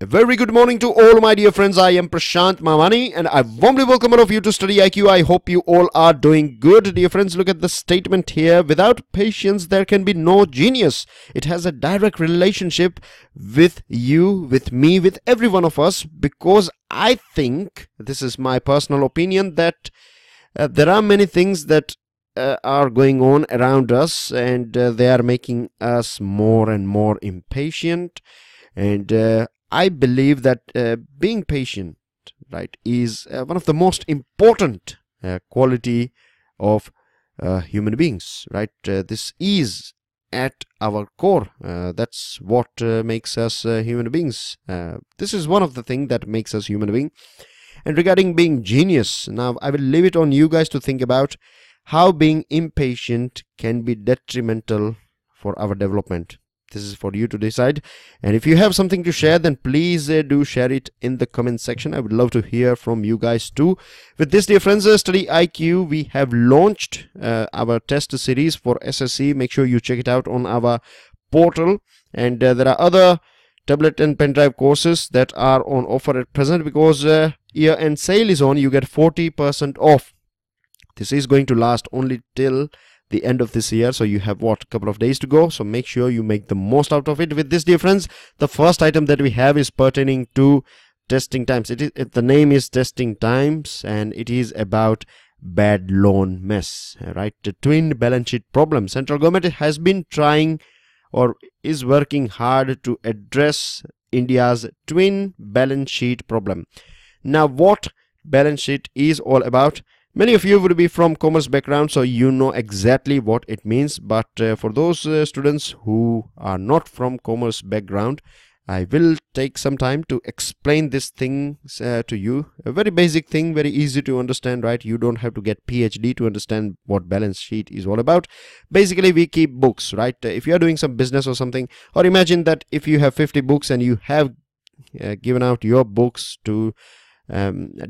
A very good morning to all my dear friends. I am Prashant Mamani and I warmly welcome all of you to StudyIQ. I hope you all are doing good. Dear friends, look at the statement here. Without patience, there can be no genius. It has a direct relationship with you, with me, with every one of us, because I think, this is my personal opinion, that there are many things that are going on around us and they are making us more and more impatient. And I believe that being patient, right, is one of the most important quality of human beings, right? This is at our core. That's what makes us human beings. This is one of the things that makes us human being. And regarding being genius, now I will leave it on you guys to think about how being impatient can be detrimental for our development. This is for you to decide, and if you have something to share, then please do share it in the comment section. I would love to hear from you guys too. With this, dear friends, StudyIQ, we have launched our test series for SSC. Make sure you check it out on our portal, and there are other tablet and pen drive courses that are on offer at present because year-end sale is on. You get 40% off. This is going to last only till the end of this year, so you have what, a couple of days to go, so make sure you make the most out of it. With this, dear friends, the first item that we have is pertaining to testing times. The name is testing times, and it is about bad loan mess, right? The twin balance sheet problem. Central government has been trying or is working hard to address India's twin balance sheet problem. Now, what balance sheet is all about? Many of you would be from commerce background, so you know exactly what it means. But for those students who are not from commerce background, I will take some time to explain this thing to you. A very basic thing, very easy to understand, right? You don't have to get PhD to understand what balance sheet is all about. Basically, we keep books, right? If you are doing some business or something, or imagine that if you have 50 books and you have given out your books to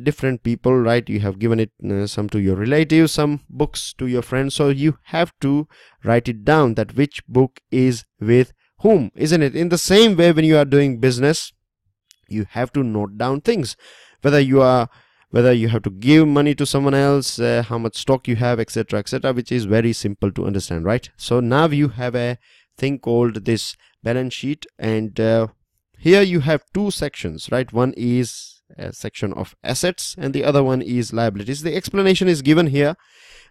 different people, right? You have given it some to your relatives, some books to your friends, so you have to write it down that which book is with whom, isn't it? In the same way, when you are doing business, you have to note down things, whether you have to give money to someone else, how much stock you have, etc., etc., which is very simple to understand, right? So now you have a thing called this balance sheet, and here you have two sections, right? One is a section of assets and the other one is liabilities. The explanation is given here,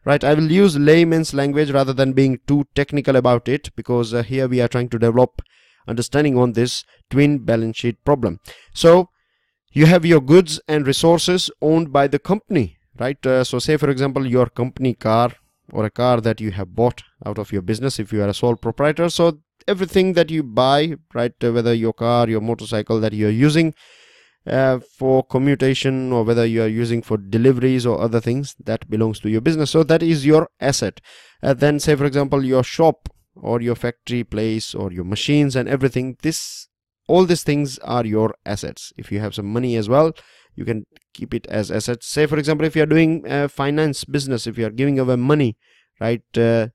right? I will use layman's language rather than being too technical about it, because here we are trying to develop understanding on this twin balance sheet problem. So you have your goods and resources owned by the company, right? So say for example your company car, or a car that you have bought out of your business if you are a sole proprietor. So everything that you buy, right, whether your car, your motorcycle that you are using for commutation, or whether you are using for deliveries or other things, that belongs to your business. So that is your asset. Then say for example your shop or your factory place or your machines and everything, all these things are your assets. If you have some money as well, you can keep it as assets. Say for example, if you are doing finance business, if you are giving away money, right, to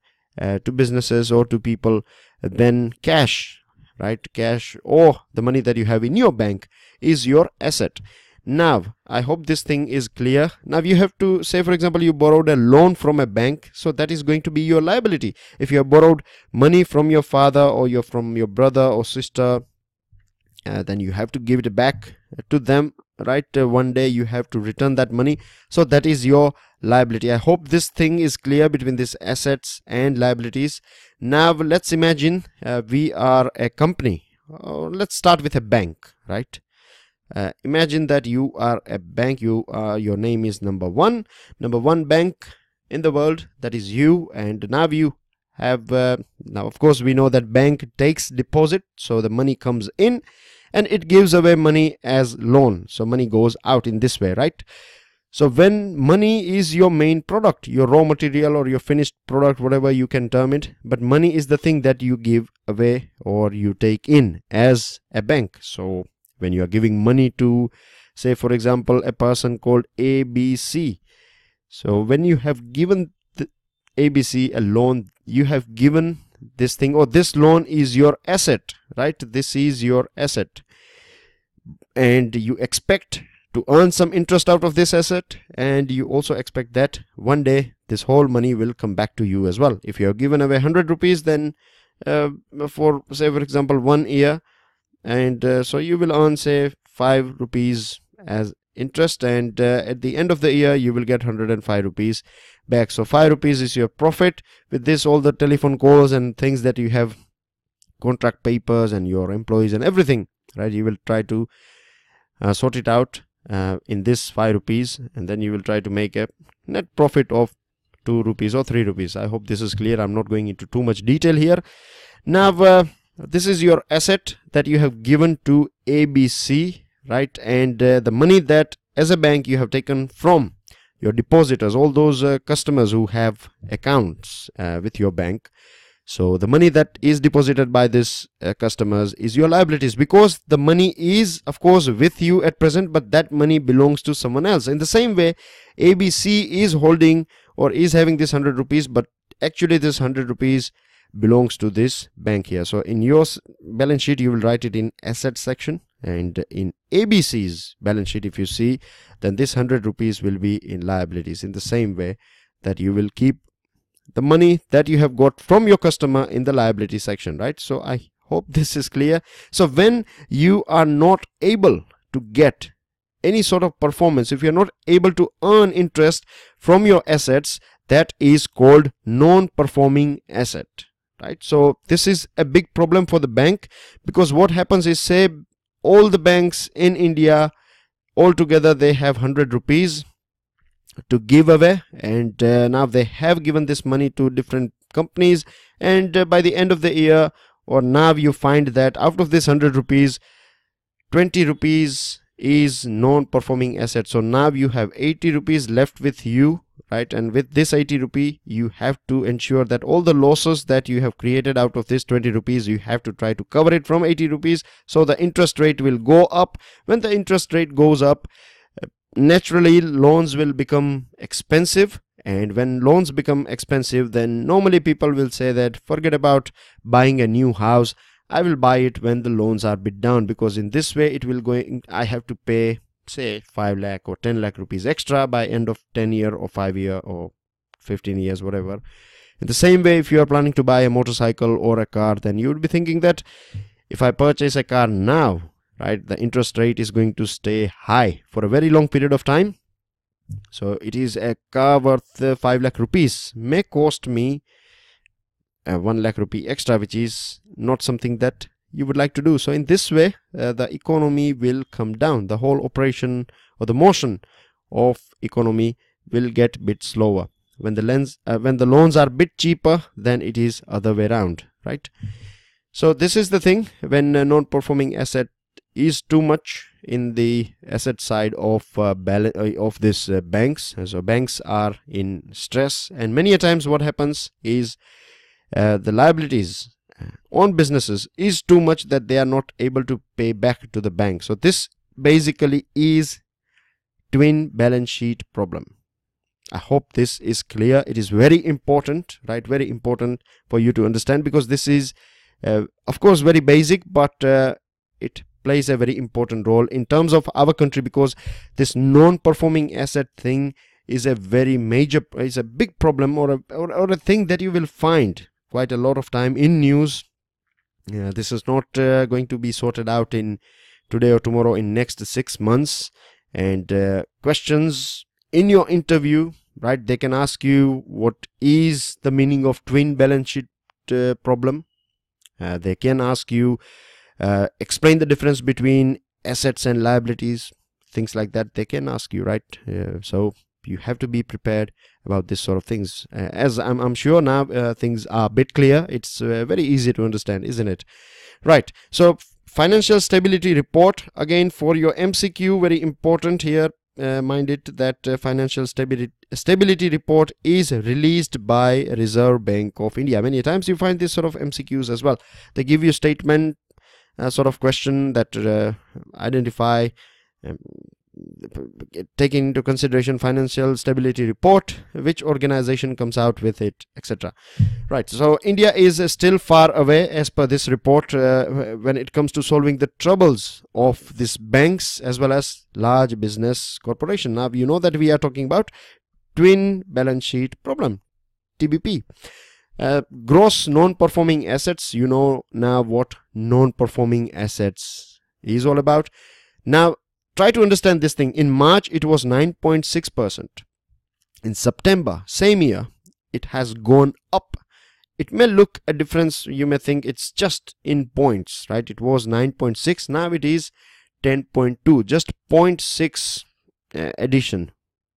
businesses or to people, then cash, right, cash or the money that you have in your bank is your asset. Now I hope this thing is clear. Now you have to say for example you borrowed a loan from a bank, so that is going to be your liability. If you have borrowed money from your father or from your brother or sister, then you have to give it back to them, right? One day you have to return that money, so that is your liability. I hope this thing is clear between these assets and liabilities. Now let's imagine we are a company. Let's start with a bank, right? Imagine that you are a bank. Your name is number one bank in the world, that is you. And now you have now of course we know that bank takes deposit, so the money comes in and it gives away money as loan, so money goes out in this way, right? So when money is your main product, your raw material or your finished product, whatever you can term it, but money is the thing that you give away or you take in as a bank. So when you are giving money to, say for example, a person called ABC, so when you have given the ABC a loan, you have given this thing, or this loan is your asset, right? This is your asset. and you expect to earn some interest out of this asset, and you also expect that one day this whole money will come back to you as well. If you have given away 100 rupees, then for say for example 1 year, and so you will earn say 5 rupees as interest, and at the end of the year you will get 105 rupees back. So 5 rupees is your profit. With this, all the telephone calls and things that you have, contract papers and your employees and everything, right, you will try to sort it out in this 5 rupees, and then you will try to make a net profit of 2 rupees or 3 rupees. I hope this is clear. I'm not going into too much detail here. Now this is your asset that you have given to ABC, right, and the money that as a bank you have taken from your depositors, all those customers who have accounts with your bank. So the money that is deposited by this customers is your liabilities, because the money is of course with you at present, but that money belongs to someone else. In the same way, ABC is holding or is having this 100 rupees, but actually this 100 rupees belongs to this bank here. So in your balance sheet you will write it in asset section, and in ABC's balance sheet, if you see, then this 100 rupees will be in liabilities. In the same way that you will keep the money that you have got from your customer in the liability section, right? So I hope this is clear. So when you are not able to get any sort of performance, if you're not able to earn interest from your assets, that is called non-performing asset, right? So this is a big problem for the bank, because what happens is, say all the banks in India altogether, they have 100 rupees to give away, and now they have given this money to different companies, and by the end of the year, or now you find that out of this 100 rupees 20 rupees is non-performing asset. So now you have 80 rupees left with you, right? And with this 80 rupee you have to ensure that all the losses that you have created out of this 20 rupees, you have to try to cover it from 80 rupees. So the interest rate will go up. When the interest rate goes up, naturally loans will become expensive, and when loans become expensive, then normally people will say that forget about buying a new house, I will buy it when the loans are bit down, because in this way it will I have to pay say 5 lakh or 10 lakh rupees extra by end of 10 year or 5 year or 15 years, whatever. In the same way, if you are planning to buy a motorcycle or a car, then you would be thinking that if I purchase a car now, right, the interest rate is going to stay high for a very long period of time. So it is a car worth 5 lakh rupees may cost me 1 lakh rupee extra, which is not something that you would like to do. So in this way the economy will come down. The whole operation or the motion of economy will get a bit slower. When the loans are a bit cheaper, then it is other way around, right? So this is the thing, when a non-performing asset is too much in the asset side of this banks. So banks are in stress, and many a times what happens is the liabilities on businesses is too much that they are not able to pay back to the bank. So this basically is twin balance sheet problem. I hope this is clear. It is very important, right? Very important for you to understand, because this is of course very basic, but it plays a very important role in terms of our country, because this non-performing asset thing is a very major, is a big problem, or a thing that you will find quite a lot of time in news. This is not going to be sorted out in today or tomorrow, in next 6 months. And questions in your interview, right, they can ask you what is the meaning of twin balance sheet problem. They can ask you explain the difference between assets and liabilities, things like that. They can ask you, right? So you have to be prepared about this sort of things. As I'm sure now things are a bit clear. It's very easy to understand, isn't it? Right. So financial stability report, again for your MCQ, very important here. Mind it that financial stability report is released by Reserve Bank of India. Many times you find this sort of MCQs as well. They give you statement sort of question that identify taking into consideration financial stability report, which organization comes out with it, etc. Right, so India is still far away as per this report when it comes to solving the troubles of these banks as well as large business corporation. Now you know that we are talking about twin balance sheet problem, TBP. Gross non-performing assets, you know now what non-performing assets is all about. Now try to understand this thing. In March it was 9.6%. In September same year it has gone up. It may look a difference, you may think it's just in points, right? It was 9.6, now it is 10.2, just 0.6 addition.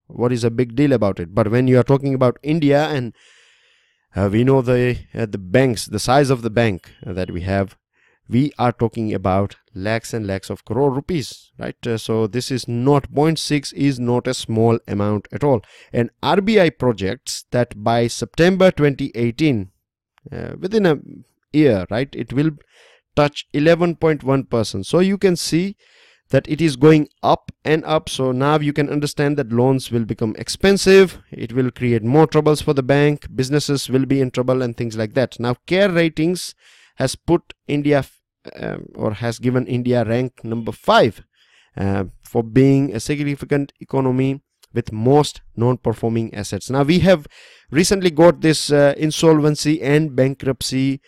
What is a big deal about it? But when you are talking about India, and we know the banks, the size of the bank that we have, we are talking about lakhs and lakhs of crore rupees, right? So this is not 0.6 is not a small amount at all. And RBI projects that by September 2018, within a year, right, it will touch 11.1%. So you can see that it is going up and up. So now you can understand that loans will become expensive. It will create more troubles for the bank. Businesses will be in trouble and things like that. Now CARE Ratings has put India or has given India rank number 5 for being a significant economy with most non-performing assets. Now we have recently got this insolvency and bankruptcy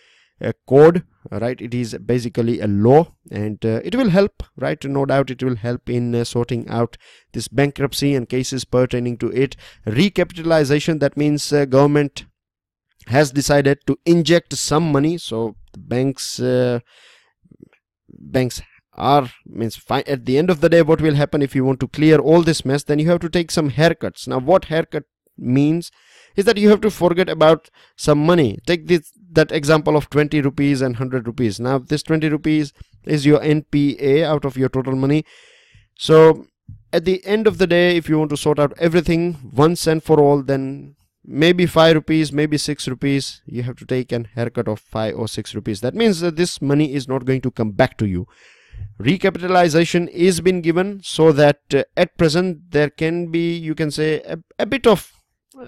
code, right? It is basically a law, and it will help, right? No doubt it will help in sorting out this bankruptcy and cases pertaining to it. Recapitalisation, that means government has decided to inject some money, so the banks are fine. At the end of the day, what will happen if you want to clear all this mess? Then you have to take some haircuts. Now what haircut means is that you have to forget about some money. Take that example of 20 rupees and 100 rupees. Now this 20 rupees is your NPA out of your total money. So at the end of the day, if you want to sort out everything once and for all, then maybe 5 rupees, maybe 6 rupees, you have to take an haircut of 5 or 6 rupees. That means that this money is not going to come back to you. Recapitalization is been given so that at present there can be, you can say, a bit of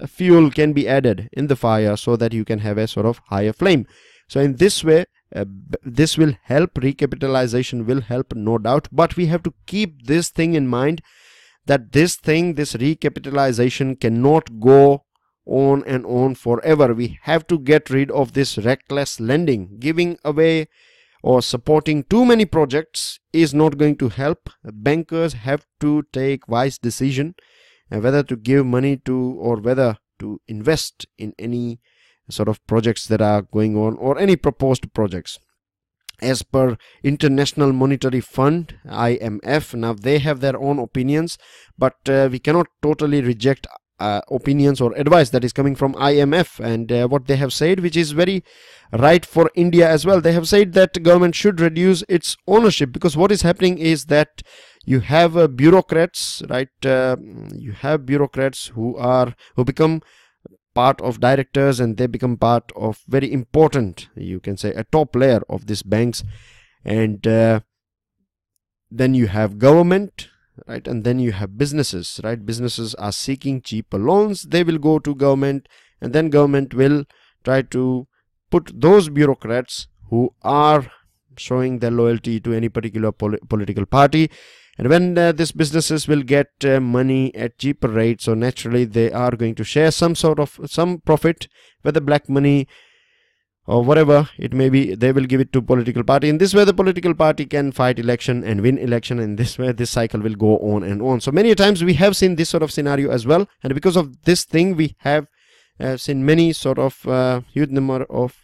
fuel can be added in the fire so that you can have a sort of higher flame. So in this way, this will help. Recapitalization will help, no doubt, but we have to keep this thing in mind, that this recapitalization cannot go on and on forever. We have to get rid of this reckless lending. Giving away or supporting too many projects is not going to help. Bankers have to take wise decision whether to give money to or whether to invest in any sort of projects that are going on or any proposed projects. As per International Monetary Fund, IMF, now they have their own opinions, but we cannot totally reject opinions or advice that is coming from IMF, and what they have said, which is very right for India as well. They have said that government should reduce its ownership, because what is happening is that you have bureaucrats, right? You have bureaucrats who become part of directors, and they become part of very important, you can say, a top layer of these banks. And then you have government, right? And then you have businesses, right? Businesses are seeking cheaper loans. They will go to government, and then government will try to put those bureaucrats who are showing their loyalty to any particular political party. And when these businesses will get money at cheaper rates, so naturally they are going to share some profit, whether black money or whatever it may be, they will give it to political party. In this way, the political party can fight election and win election. In this way, this cycle will go on and on. So many times we have seen this sort of scenario as well. And because of this thing, we have seen many sort of huge number of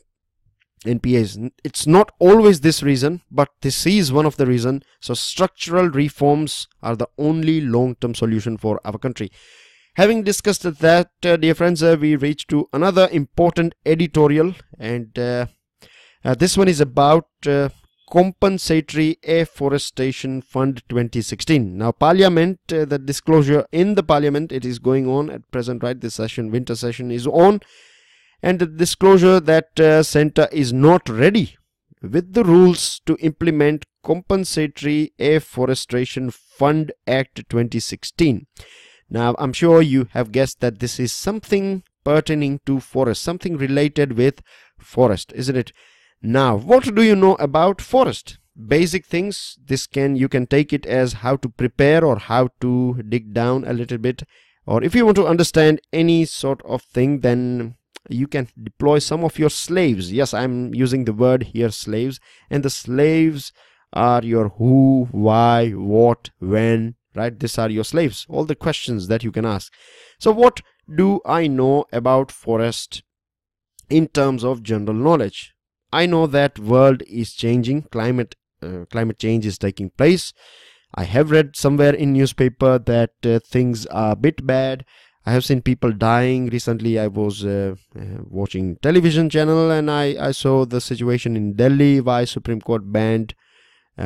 NPAs. It's not always this reason, but this is one of the reason. So structural reforms are the only long-term solution for our country. Having discussed that, dear friends, we reach to another important editorial, and this one is about Compensatory Afforestation Fund 2016. Now Parliament, the disclosure in the Parliament, it is going on at present, right? This session, winter session is on, and the disclosure that Centre is not ready with the rules to implement Compensatory Afforestation Fund Act 2016. Now, I'm sure you have guessed that this is something pertaining to forest, something related with forest, isn't it? Now, what do you know about forest? Basic things. You can take it as how to prepare or how to dig down a little bit, or if you want to understand any sort of thing, then you can deploy some of your slaves. Yes, I'm using the word here, slaves, and the slaves are your who, why, what, when, right? These are your slaves, all the questions that you can ask. So what do I know about forest in terms of general knowledge? I know that world is changing, climate change is taking place. I have read somewhere in newspaper that things are a bit bad. I have seen people dying. Recently I was watching television channel, and I saw the situation in Delhi, why Supreme Court banned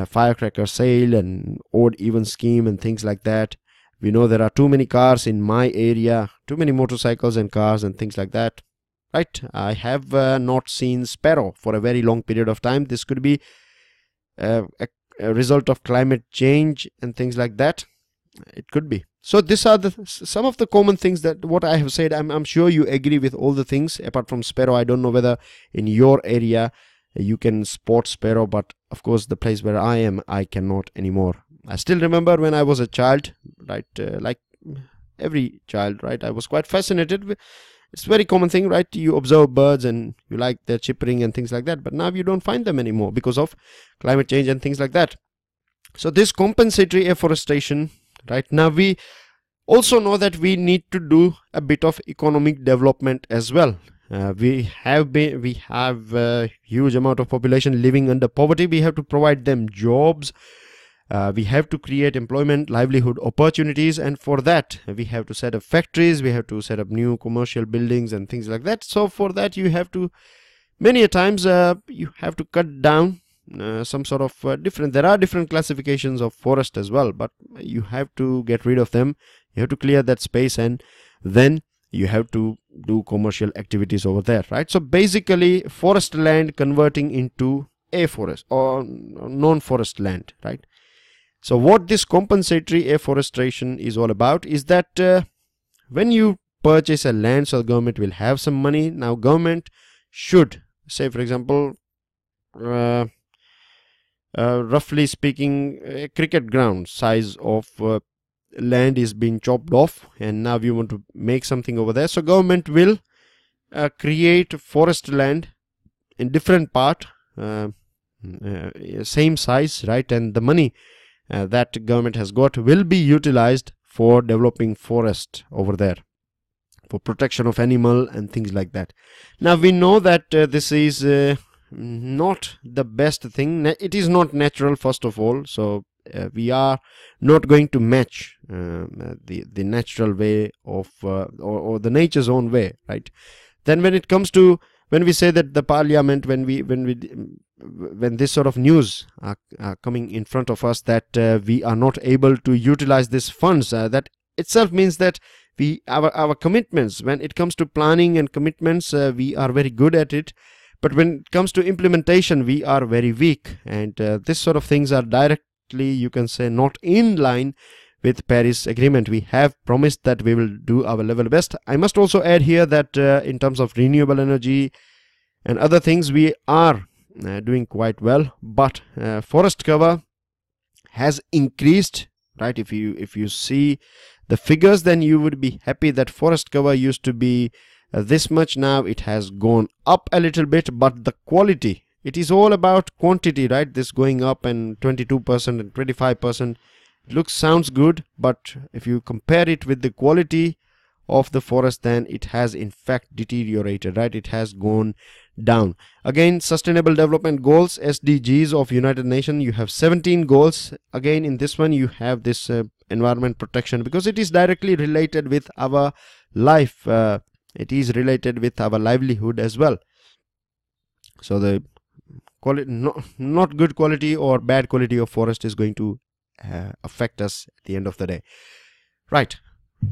firecracker sale and odd even scheme and things like that. We know there are too many cars in my area, too many motorcycles and cars and things like that, right? I have not seen sparrow for a very long period of time. This could be a result of climate change and things like that. It could be. So these are some of the common things that what I have said. I'm sure you agree with all the things apart from sparrow. I don't know whether in your area you can spot sparrow, but of course the place where I am, I cannot anymore. I still remember when I was a child, right? Like every child, right? I was quite fascinated with. It's a very common thing, right? You observe birds and you like their chirping and things like that, but now you don't find them anymore because of climate change and things like that. So this compensatory afforestation, right? Now we also know that we need to do a bit of economic development as well. We have a huge amount of population living under poverty. We have to provide them jobs. We have to create employment, livelihood opportunities, and for that we have to set up factories, we have to set up new commercial buildings and things like that. So for that you have to, many a times you have to cut down some sort of there are different classifications of forest as well, but you have to get rid of them. You have to clear that space, and then you have to do commercial activities over there, right? So basically forest land converting into a forest or non-forest land, right? So what this compensatory afforestation is all about is that when you purchase a land, so the government will have some money. Now government should say, for example, roughly speaking, a cricket ground size of land is being chopped off, and now you want to make something over there. So government will create forest land in different part, same size, right? And the money that government has got will be utilized for developing forest over there, for protection of animal and things like that. Now we know that this is not the best thing. It is not natural, first of all. So we are not going to match the natural way of or the nature's own way, right? Then when it comes to, when we say that the parliament, when this sort of news are coming in front of us, that we are not able to utilize these funds, that itself means that our commitments, when it comes to planning and commitments, we are very good at it, but when it comes to implementation, we are very weak. And this sort of things are directly, you can say, not in line with Paris Agreement. We have promised that we will do our level best. I must also add here that in terms of renewable energy and other things, we are doing quite well, but forest cover has increased, right? If you see the figures, then you would be happy that forest cover used to be this much. Now it has gone up a little bit, but the quality, it is all about quantity, right? This going up and 22% and 25%, sounds good, but if you compare it with the quality of the forest, then it has in fact deteriorated, right? It has gone down. Again, Sustainable Development Goals, SDGs of United Nations, you have 17 goals. Again, in this one you have this environment protection, because it is directly related with our life. It is related with our livelihood as well. So the quality, not good quality or bad quality of forest is going to affect us at the end of the day, right?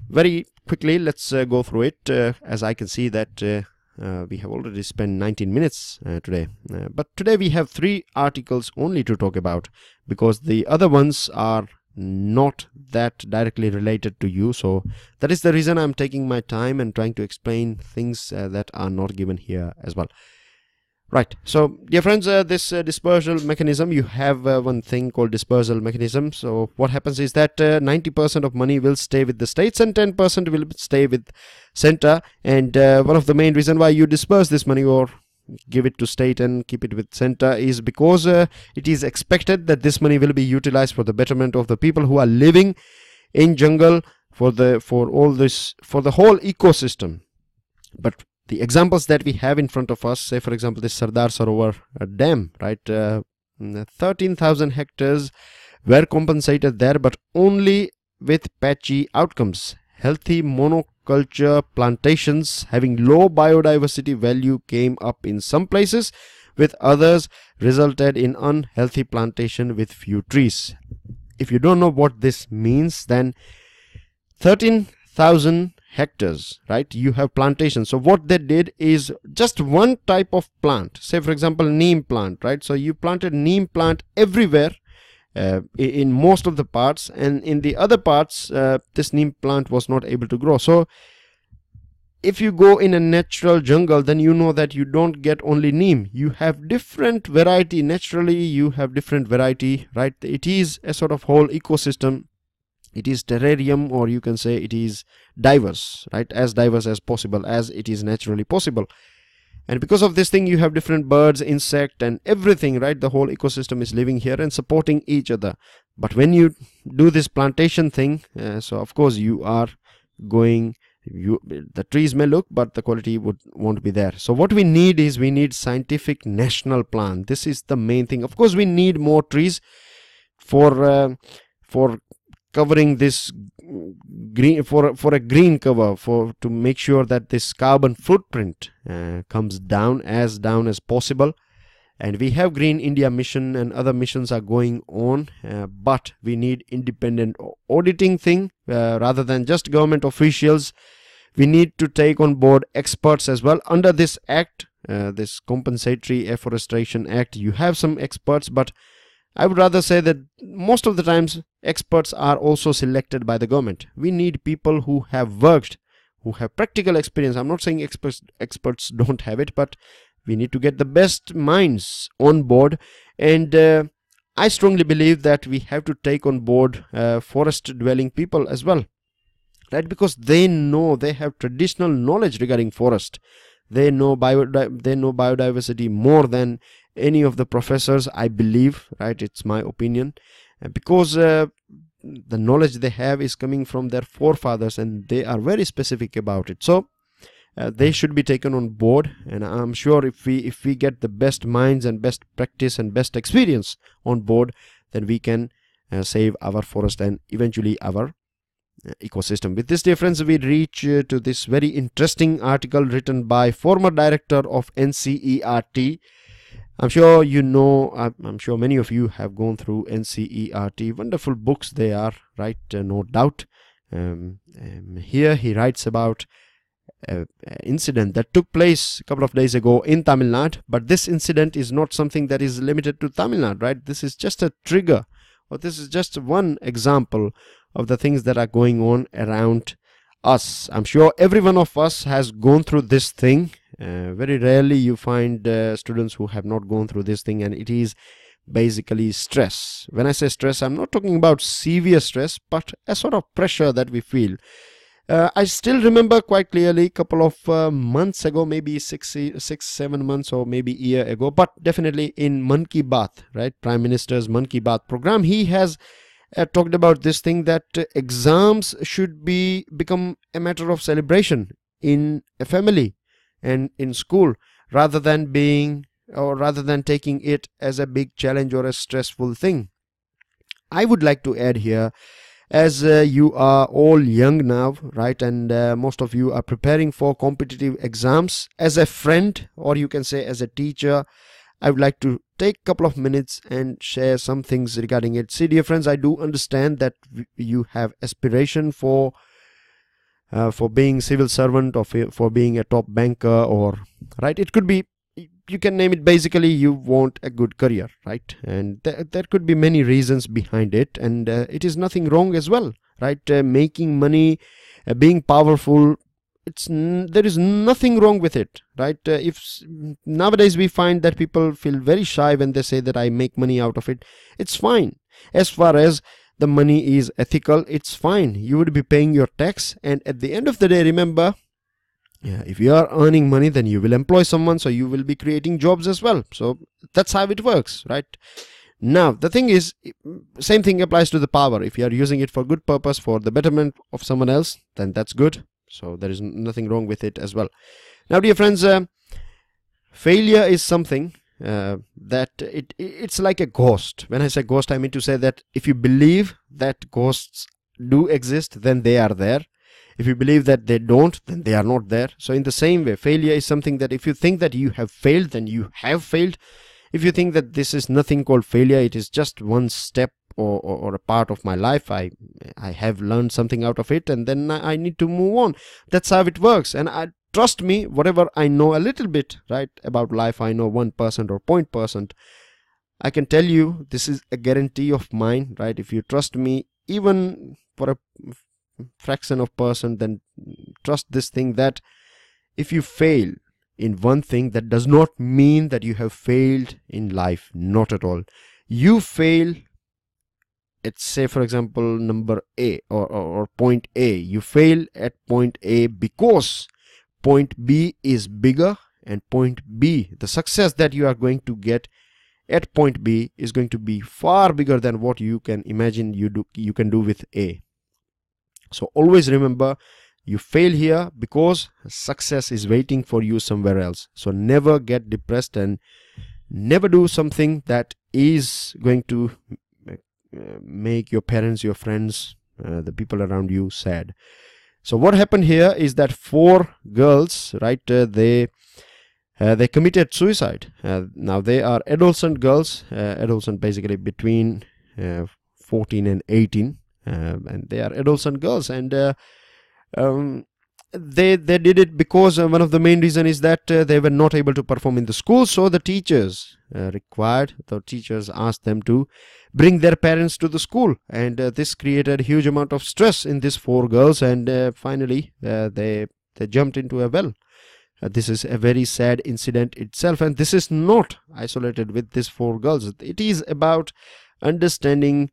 Very quickly, let's go through it. As I can see that We have already spent 19 minutes today. But today we have 3 articles only to talk about, because the other ones are not that directly related to you. So that is the reason I'm taking my time and trying to explain things that are not given here as well. Right, so dear friends, this dispersal mechanism, you have one thing called dispersal mechanism. So what happens is that 90% of money will stay with the states and 10% will stay with center. And one of the main reason why you disperse this money or give it to state and keep it with center is because it is expected that this money will be utilized for the betterment of the people who are living in jungle, for the whole ecosystem. But the examples that we have in front of us, say for example this Sardar Sarovar dam, right, 13,000 hectares were compensated there, but only with patchy outcomes. Healthy monoculture plantations having low biodiversity value came up in some places, with others resulted in unhealthy plantation with few trees. If you don't know what this means, then 13,000 hectares, right, you have plantations. So what they did is just one type of plant, say for example neem plant, right? So you planted neem plant everywhere in most of the parts, and in the other parts this neem plant was not able to grow. So if you go in a natural jungle, then you know that you don't get only neem, you have different variety. Naturally you have different variety, right? It is a sort of whole ecosystem. It is terrarium, or you can say it is diverse, right? As diverse as possible, as it is naturally possible. And because of this thing, you have different birds, insect and everything, right? The whole ecosystem is living here and supporting each other. But when you do this plantation thing, so of course you are going, the trees may look, but the quality won't be there. So what we need is, we need scientific national plan. This is the main thing. Of course we need more trees for covering this green, for a green cover, to make sure that this carbon footprint comes down as possible. And we have Green India mission and other missions are going on, but we need independent auditing thing rather than just government officials. We need to take on board experts as well. Under this act, this Compensatory Afforestation Act, you have some experts, but I would rather say that most of the times experts are also selected by the government. We need people who have worked, who have practical experience. I'm not saying experts don't have it, but we need to get the best minds on board. And I strongly believe that we have to take on board forest dwelling people as well, right? Because they know, they have traditional knowledge regarding forest. They know biodiversity more than any of the professors, I believe, right? It's my opinion, because the knowledge they have is coming from their forefathers and they are very specific about it. So they should be taken on board, and I'm sure if we get the best minds and best practice and best experience on board, then we can save our forest and eventually our ecosystem. With this, dear friends, we reach to this very interesting article written by former director of NCERT. I'm sure you know, I'm sure many of you have gone through NCERT. Wonderful books they are, right? No doubt. Here he writes about an incident that took place a couple of days ago in Tamil Nadu. But this incident is not something that is limited to Tamil Nadu, right? This is just a trigger, or this is just one example of the things that are going on around us. I'm sure every one of us has gone through this thing. Very rarely you find students who have not gone through this thing, and it is basically stress. When I say stress, I'm not talking about severe stress, but a sort of pressure that we feel. I still remember quite clearly a couple of months ago, maybe 6-7 months or maybe a year ago, but definitely in Man Ki Baat, right? Prime Minister's Man Ki Baat program, he has talked about this thing that exams should become a matter of celebration in a family and in school, rather than taking it as a big challenge or a stressful thing. I would like to add here, as you are all young now, right, and most of you are preparing for competitive exams, as a friend, or you can say as a teacher, I would like to take a couple of minutes and share some things regarding it. See, dear friends, I do understand that you have aspiration for being civil servant, or for being a top banker, or right? It could be, you can name it, basically you want a good career, right? And there could be many reasons behind it, and it is nothing wrong as well, right? Making money, being powerful, there is nothing wrong with it, right? If nowadays we find that people feel very shy when they say that I make money out of it, it's fine. As far as the money is ethical, it's fine. You would be paying your tax, and at the end of the day, remember, if you are earning money, then you will employ someone, so you will be creating jobs as well. So that's how it works, right? Now the thing is, same thing applies to the power. If you are using it for good purpose, for the betterment of someone else, then that's good. So there is nothing wrong with it as well. Now, dear friends, failure is something that it's like a ghost. When I say ghost, I mean to say that if you believe that ghosts do exist, then they are there. If you believe that they don't, then they are not there. So in the same way, failure is something that if you think that you have failed, then you have failed. If you think that this is nothing called failure, it is just one step or a part of my life, I have learned something out of it, and then I need to move on. That's how it works. And trust me, whatever I know a little bit, right, about life, I know 1% or 0.%, I can tell you this is a guarantee of mine, right? If you trust me even for a fraction of percent, then trust this thing, that if you fail in one thing, that does not mean that you have failed in life. Not at all. You fail at, say for example, number A or point A. You fail at point A because point B is bigger, and point B, the success that you are going to get at point B, is going to be far bigger than what you can imagine you can do with A. So always remember, you fail here because success is waiting for you somewhere else. So never get depressed, and never do something that is going to make your parents, your friends, the people around you sad. So what happened here is that 4 girls, right, they committed suicide. Now they are adolescent girls, adolescent basically between 14 and 18, and they are adolescent girls, and they did it because one of the main reason is that they were not able to perform in the school. So the teachers asked them to bring their parents to the school, and this created a huge amount of stress in these 4 girls, and finally they jumped into a well. This is a very sad incident itself, and this is not isolated with these 4 girls. It is about understanding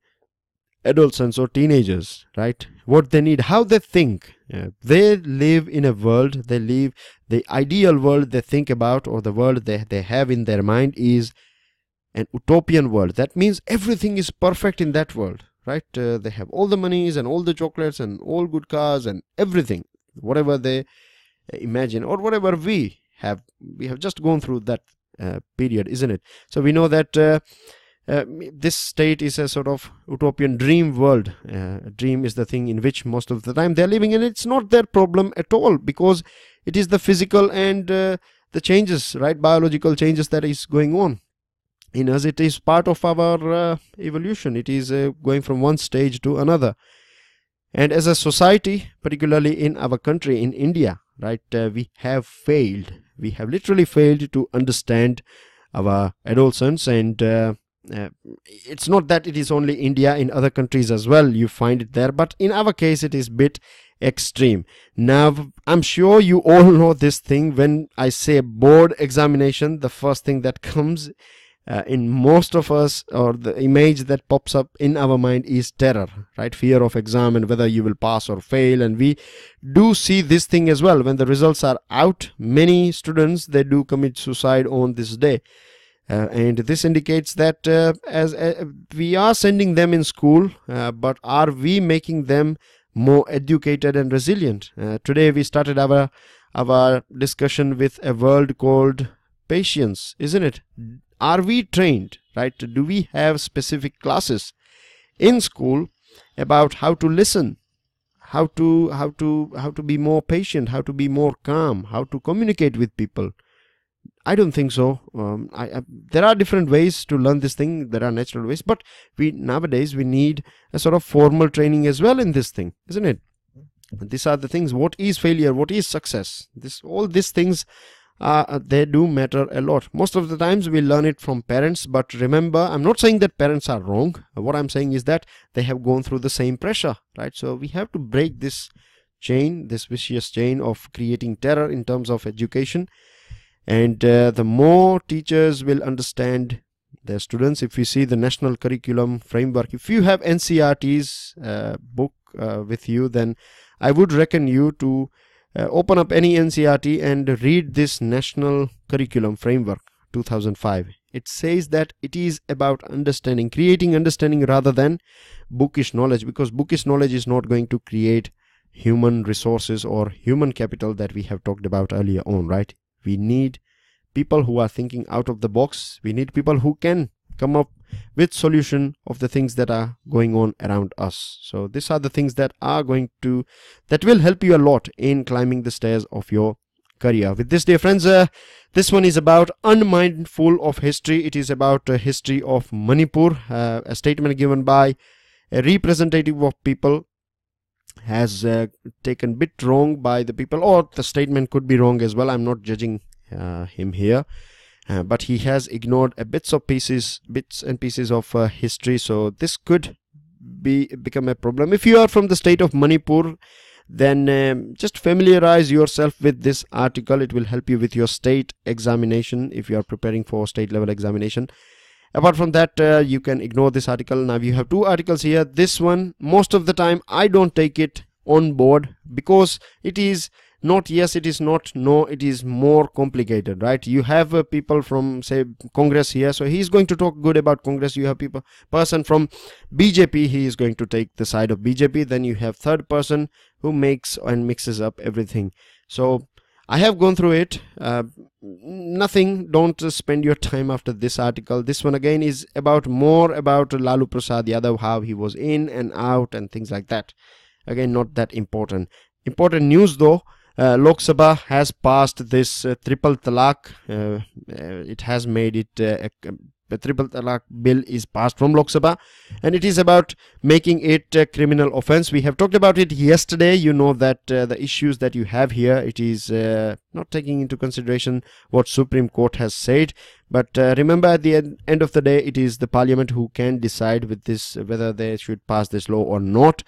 adolescents or teenagers, right? What they need, how they think. They live in a world, they live the ideal world they think about, or the world they have in their mind is an utopian world. That means everything is perfect in that world, right? They have all the monies and all the chocolates and all good cars and everything, whatever they imagine, or whatever we have just gone through that period, isn't it? So we know that this state is a sort of utopian dream world. A dream is the thing in which most of the time they're living, and it's not their problem at all, because it is the physical and the changes, right, biological changes that is going on in us. It is part of our evolution. It is going from one stage to another. And as a society, particularly in our country, in India, right, we have failed. We have literally failed to understand our adolescents, and it's not that it is only India. In other countries as well you find it there, but in our case it is a bit extreme. Now I'm sure you all know this thing. When I say board examination, the first thing that comes in most of us, or the image that pops up in our mind, is terror, right? Fear of exam and whether you will pass or fail. And we do see this thing as well. When the results are out, many students, they do commit suicide on this day. And this indicates that as we are sending them in school, but are we making them more educated and resilient? Today we started our discussion with a word called patience, isn't it? Are we trained, right? Do we have specific classes in school about how to listen, how to be more patient, how to be more calm, how to communicate with people? I don't think so. There are different ways to learn this thing. There are natural ways, but nowadays we need a sort of formal training as well in this thing, isn't it? These are the things. What is failure? What is success? All these things they do matter a lot. Most of the times we learn it from parents, but remember, I'm not saying that parents are wrong. What I'm saying is that they have gone through the same pressure, right? So we have to break this chain, this vicious chain of creating terror in terms of education. And the more teachers will understand their students, if you see the national curriculum framework, if you have NCERT's book with you, then I would recommend you to open up any NCERT and read this national curriculum framework 2005. It says that it is about understanding, creating understanding rather than bookish knowledge, because bookish knowledge is not going to create human resources or human capital that we have talked about earlier on, right? We need people who are thinking out of the box. We need people who can come up with solution of the things that are going on around us. So these are the things that will help you a lot in climbing the stairs of your career. With this, dear friends, this one is about Unmindful of history. It is about history of Manipur. A statement given by a representative of people has taken bit wrong by the people, or the statement could be wrong as well. I'm not judging him here. But he has ignored bits and pieces of history, so this could become a problem. If you are from the state of Manipur, then just familiarize yourself with this article. It will help you with your state examination if you are preparing for state level examination. Apart from that, you can ignore this article. Now you have two articles here. This one, most of the time I don't take it on board because it is not yes, it is not no, it is more complicated, right? You have people from, say, Congress here, so he is going to talk good about Congress. You have person from BJP, he is going to take the side of BJP. Then you have third person who makes and mixes up everything. So I have gone through it. Nothing, don't spend your time after this article. This one again is more about Lalu Prasad Yadav, how he was in and out and things like that. Again, not that important. Important news though. Lok Sabha has passed this triple talaq. It has made it a triple talaq bill is passed from Lok Sabha, and it is about making it a criminal offense. We have talked about it yesterday. You know that the issues that you have here, it is not taking into consideration what Supreme Court has said. But remember, at the end of the day, it is the Parliament who can decide with this whether they should pass this law or not.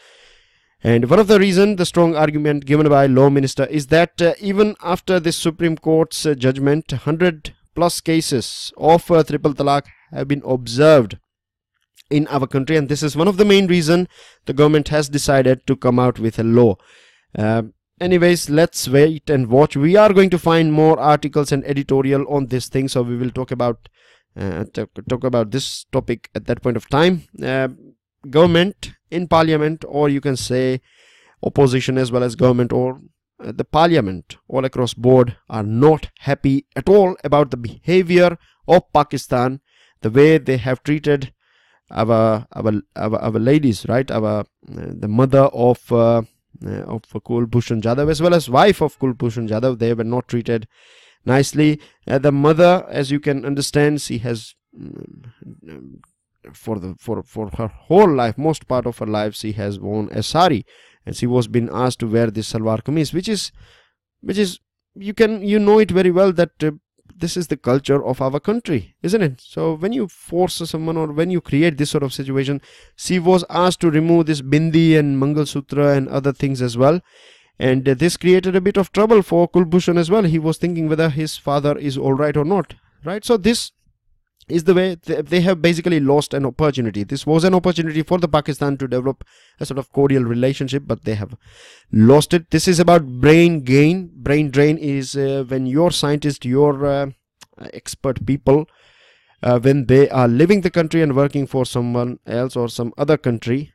And one of the reasons, the strong argument given by Law Minister is that even after this Supreme Court's judgment, 100+ cases of triple talaq have been observed in our country, and this is one of the main reasons the government has decided to come out with a law. Anyways, let's wait and watch. We are going to find more articles and editorial on this thing, so we will talk about this topic at that point of time. Government in Parliament, or you can say opposition as well as government, or the Parliament all across board, are not happy at all about the behavior of Pakistan, the way they have treated our ladies, right? The mother of Kulbhushan Jadhav as well as wife of Kulbhushan Jadhav, they were not treated nicely. The mother, as you can understand, she has for her whole life, most part of her life, she has worn a sari, and she was being asked to wear this salwar kameez, which is you know it very well that this is the culture of our country, isn't it? So when you force someone, or when you create this sort of situation, she was asked to remove this bindi and Mangal Sutra and other things as well, and this created a bit of trouble for Kulbhushan as well. He was thinking whether his father is all right or not, right? So this is the way they have basically lost an opportunity. This was an opportunity for the Pakistan to develop a sort of cordial relationship, but they have lost it. This is about brain gain. Brain drain is when your scientists, your expert people, when they are leaving the country and working for someone else or some other country,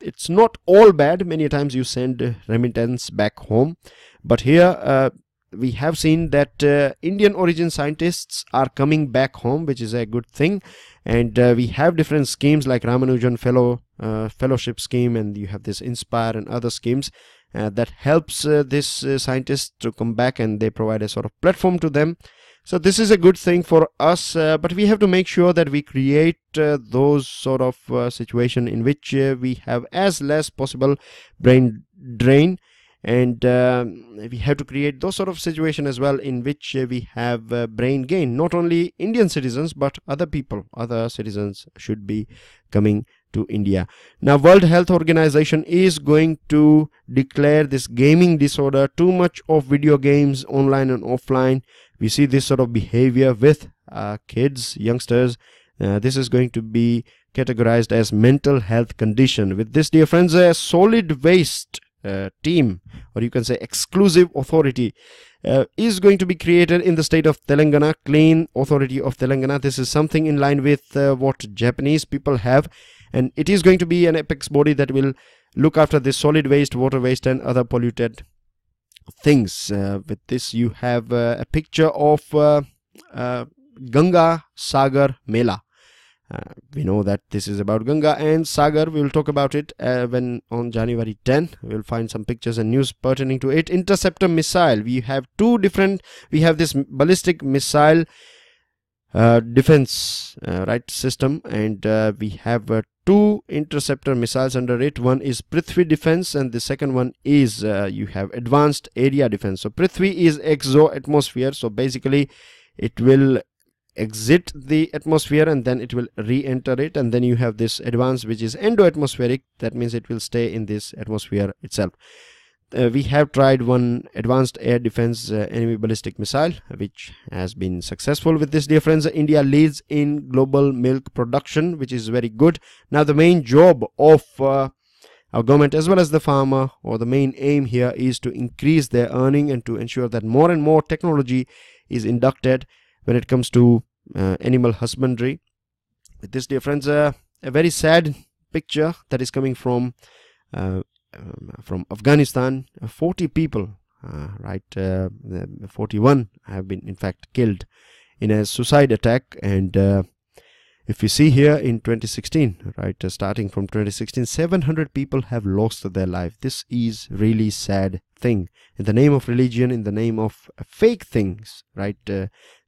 it's not all bad. Many times you send remittance back home, but here we have seen that Indian origin scientists are coming back home, which is a good thing. And we have different schemes like Ramanujan fellowship scheme, and you have this Inspire and other schemes that helps this scientists to come back, and they provide a sort of platform to them. So this is a good thing for us, but we have to make sure that we create those sort of situation in which we have as less possible brain drain. and we have to create those sort of situation as well in which we have brain gain. Not only Indian citizens but other people, other citizens should be coming to India. Now World Health Organization is going to declare this gaming disorder, too much of video games online and offline. We see this sort of behavior with kids, youngsters. This is going to be categorized as mental health condition. With this, dear friends, a solid waste team, or you can say exclusive authority, is going to be created in the state of Telangana, Clean Authority of Telangana. This is something in line with what Japanese people have, and it is going to be an apex body that will look after this solid waste, water waste and other polluted things. With this, you have a picture of Ganga Sagar Mela. We know that this is about Ganga and Sagar. We will talk about it when on January 10. We will find some pictures and news pertaining to it. Interceptor missile. We have two different. We have this ballistic missile defense system, and we have two interceptor missiles under it. One is Prithvi defense and the second one is you have advanced area defense. So Prithvi is exo atmosphere. So basically it will exit the atmosphere and then it will re-enter it, and then you have this advanced which is endo-atmospheric. That means it will stay in this atmosphere itself. We have tried one advanced air defense enemy ballistic missile which has been successful. With this, dear friends, India leads in global milk production, which is very good. Now the main job of our government as well as the farmer, or the main aim here, is to increase their earning and to ensure that more and more technology is inducted when it comes to animal husbandry. With this, dear friends, a very sad picture that is coming from Afghanistan. 40 people, 41 have been in fact killed in a suicide attack. And if you see here in 2016, starting from 2016, 700 people have lost their life. This is really sad thing. In the name of religion, in the name of fake things,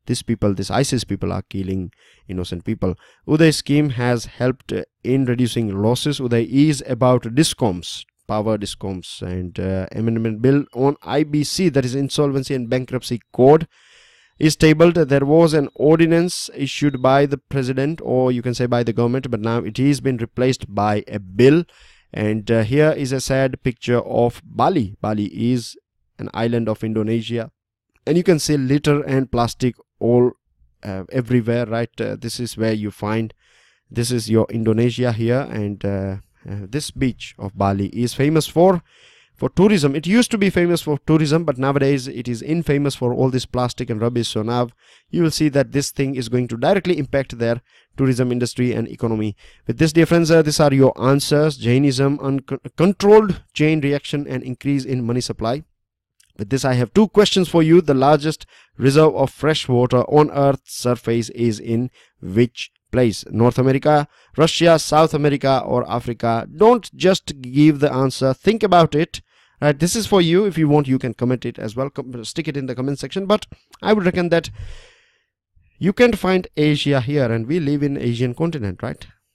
these people, these ISIS people, are killing innocent people. Uday scheme has helped in reducing losses. Uday is about discoms, power discoms, and amendment bill on IBC, that is Insolvency and Bankruptcy Code, is tabled. There was an ordinance issued by the president, or you can say by the government, but now it is been replaced by a bill. And here is a sad picture of Bali. Bali is an island of Indonesia, and you can see litter and plastic all everywhere. This is where you find, this is your Indonesia here, and this beach of Bali is famous for tourism. It used to be famous for tourism, but nowadays it is infamous for all this plastic and rubbish. So now you will see that this thing is going to directly impact their tourism industry and economy. With this, dear friends, these are your answers. Jainism, uncontrolled chain reaction and increase in money supply. With this, I have two questions for you. The largest reserve of fresh water on Earth's surface is in which place? North America, Russia, South America, or Africa? Don't just give the answer. Think about it. This is for you. If you want, you can comment it as well. Stick it in the comment section. But I would reckon that you can find Asia here, and we live in Asian continent,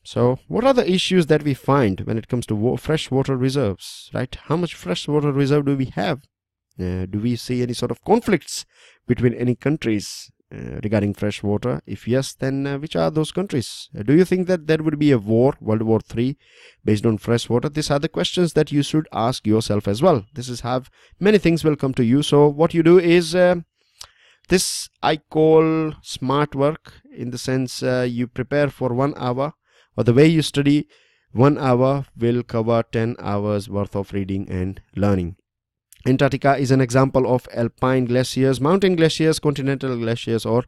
So what are the issues that we find when it comes to fresh water reserves, How much fresh water reserve do we have? Do we see any sort of conflicts between any countries regarding fresh water? If yes, then which are those countries? Do you think that there would be a war, World War III, based on fresh water? These are the questions that you should ask yourself as well. This is how many things will come to you. So what you do is, this I call smart work, in the sense you prepare for 1 hour, or the way you study 1 hour will cover 10 hours worth of reading and learning. Antarctica is an example of alpine glaciers, mountain glaciers, continental glaciers, or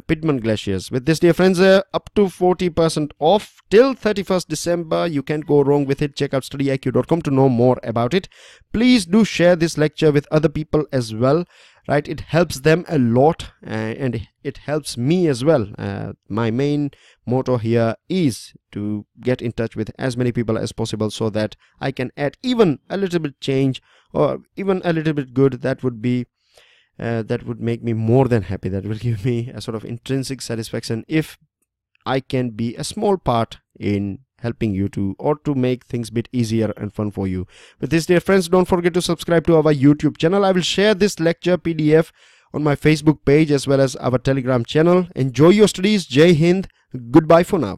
Piedmont glaciers. With this, dear friends, up to 40% off till 31st December. You can't go wrong with it. Check out StudyIQ.com to know more about it. Please do share this lecture with other people as well. It helps them a lot, and it helps me as well. My main motto here is to get in touch with as many people as possible, so that I can add even a little bit change, or even a little bit good. That would be that would make me more than happy. That will give me a sort of intrinsic satisfaction if I can be a small part in helping you to make things a bit easier and fun for you. With this, dear friends, don't forget to subscribe to our YouTube channel. I will share this lecture PDF on my Facebook page as well as our Telegram channel. Enjoy your studies. Jai Hind. Goodbye for now.